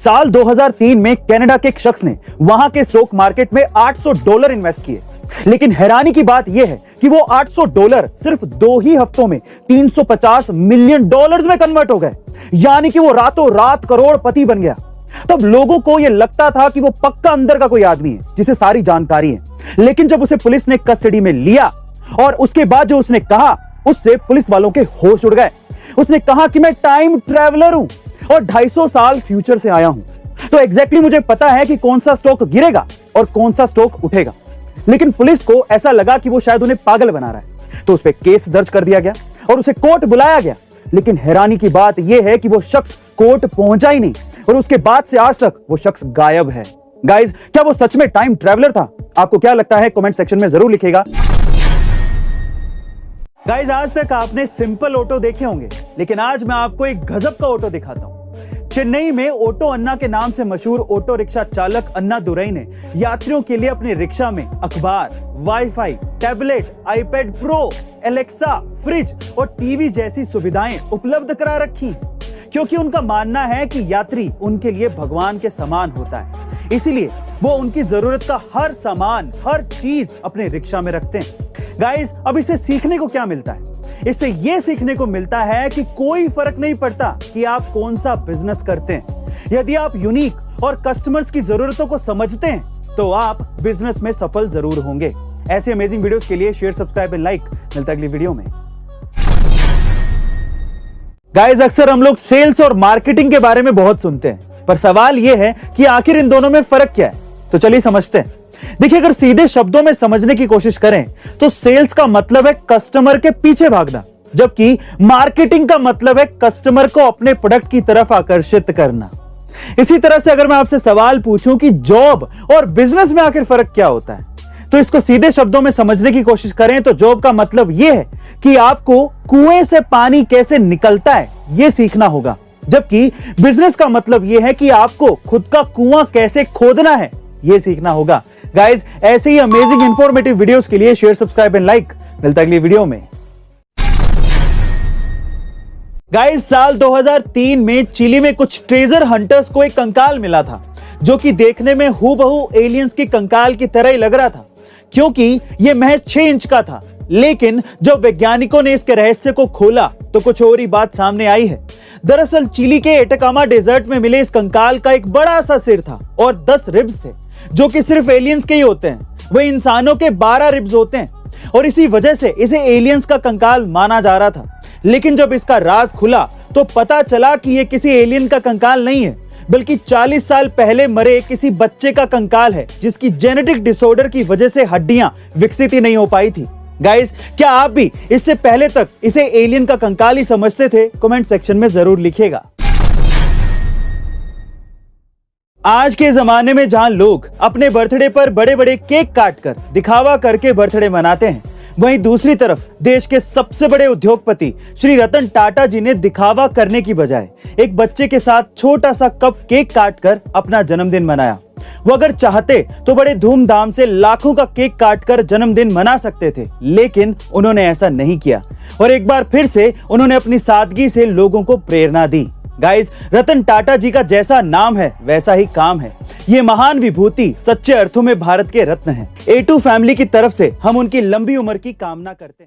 साल 2003 में कनाडा के एक शख्स ने वहां के स्टॉक मार्केट में $800 इन्वेस्ट किए। लेकिन हैरानी की बात यह है कि वो $800 सिर्फ 2 ही हफ्तों में $350 मिलियन में कन्वर्ट हो गए, यानी कि वो रातों रात करोड़पति बन गया। तब लोगों को यह लगता था कि वो पक्का अंदर का कोई आदमी है जिसे सारी जानकारी है। लेकिन जब उसे पुलिस ने कस्टडी में लिया और उसके बाद जो उसने कहा, उससे पुलिस वालों के होश उड़ गए। उसने कहा कि मैं टाइम ट्रैवलर हूं और 250 साल फ्यूचर से आया हूं, तो एग्जैक्टली मुझे पता है कि कौन सा स्टॉक गिरेगा और कौन सा स्टॉक उठेगा। लेकिन पुलिस को ऐसा लगा कि वो शायद उन्हें पागल बना रहा है, तो उस पर केस दर्ज कर दिया गया और उसे कोर्ट बुलाया गया। लेकिन हैरानी की बात यह है कि वो शख्स कोर्ट पहुंचा ही नहीं और उसके बाद से आज तक वो शख्स गायब है। गाइस, क्या वो सच में टाइम ट्रैवलर था? आपको क्या लगता है? कमेंट सेक्शन में जरूर लिखिएगा। गाइस, आज तक आपने सिंपल ऑटो देखे होंगे, लेकिन आज मैं आपको एक गजब का ऑटो दिखाता हूं। चेन्नई में ऑटो अन्ना के नाम से मशहूर ऑटो रिक्शा चालक अन्ना दुरई ने यात्रियों के लिए अपने रिक्शा में अखबार, wifi, tablet, iPad pro, Alexa, fridge और टीवी जैसी सुविधाएं उपलब्ध करा रखी, क्योंकि उनका मानना है कि यात्री उनके लिए भगवान के समान होता है। इसीलिए वो उनकी जरूरत का हर सामान, हर चीज अपने रिक्शा में रखते हैं। गाइस, अब इससे सीखने को क्या मिलता है? इससे यह सीखने को मिलता है कि कोई फर्क नहीं पड़ता कि आप कौन सा बिजनेस करते हैं। यदि आप यूनिक और कस्टमर्स की जरूरतों को समझते हैं तो आप बिजनेस में सफल जरूर होंगे। ऐसे अमेजिंग वीडियोस के लिए शेयर, सब्सक्राइब एंड लाइक। मिलता है अगली वीडियो में। गाइस, अक्सर हम लोग सेल्स और मार्केटिंग के बारे में बहुत सुनते हैं, पर सवाल यह है कि आखिर इन दोनों में फर्क क्या है? तो चलिए समझते हैं। देखिए, अगर सीधे शब्दों में समझने की कोशिश करें तो सेल्स का मतलब है कस्टमर के पीछे भागना, जबकि मार्केटिंग का मतलब है कस्टमर को अपने प्रोडक्ट की तरफ आकर्षित करना। इसी तरह से अगर मैं आपसे सवाल पूछूं कि जॉब और बिजनेस में आखिर फर्क क्या होता है, तो इसको सीधे शब्दों में समझने की कोशिश करें तो जॉब का मतलब यह है कि आपको कुएं से पानी कैसे निकलता है यह सीखना होगा, जबकि बिजनेस का मतलब यह है कि आपको खुद का कुआं कैसे खोदना है यह सीखना होगा। गाइस, ऐसे ही अमेजिंग इंफॉर्मेटिव वीडियोस के लिए शेयर, सब्सक्राइब एंड लाइक। मिलता है अगली वीडियो में। गाइस, साल 2003 में चिली में कुछ ट्रेजर हंटर्स को एक कंकाल मिला था, जो कि देखने में हूबहू एलियंस की कंकाल की तरह ही लग रहा था, क्योंकि यह महज 6 इंच का था। लेकिन जब वैज्ञानिकों ने इसके रहस्य को खोला तो कुछ और ही बात सामने आई है। दरअसल चिली के एटाकामा डेजर्ट में मिले इस कंकाल का एक बड़ा सा सिर था और 10 रिब्स थे, जो कि सिर्फ एलियंस के ही होते हैं। वही इंसानों के 12 रिब्स होते हैं और इसी वजह से इसे एलियंस का कंकाल माना जा रहा था। लेकिन जब इसका राज खुला तो पता चला कि यह किसी एलियन का कंकाल नहीं है, बल्कि 40 साल पहले मरे किसी बच्चे का कंकाल है, जिसकी जेनेटिक डिसऑर्डर की वजह से हड्डियां विकसित ही नहीं हो पाई थी। गाइस, क्या आप भी इससे पहले तक इसे एलियन का कंकाल ही समझते थे? कमेंट सेक्शन में जरूर लिखिएगा। आज के जमाने में जहां लोग अपने बर्थडे पर बड़े बड़े केक काटकर दिखावा करके बर्थडे मनाते हैं, वहीं दूसरी तरफ देश के सबसे बड़े उद्योगपति श्री रतन टाटा जी ने दिखावा करने की बजाय एक बच्चे के साथ छोटा सा कप केक काटकर अपना जन्मदिन मनाया। वो अगर चाहते तो बड़े धूमधाम से लाखों का केक काटकर जन्मदिन मना सकते थे, लेकिन उन्होंने ऐसा नहीं किया और एक बार फिर से उन्होंने अपनी सादगी से लोगों को प्रेरणा दी। गाइस, रतन टाटा जी का जैसा नाम है वैसा ही काम है। ये महान विभूति सच्चे अर्थों में भारत के रत्न हैं। A2 फैमिली की तरफ से हम उनकी लंबी उम्र की कामना करते हैं।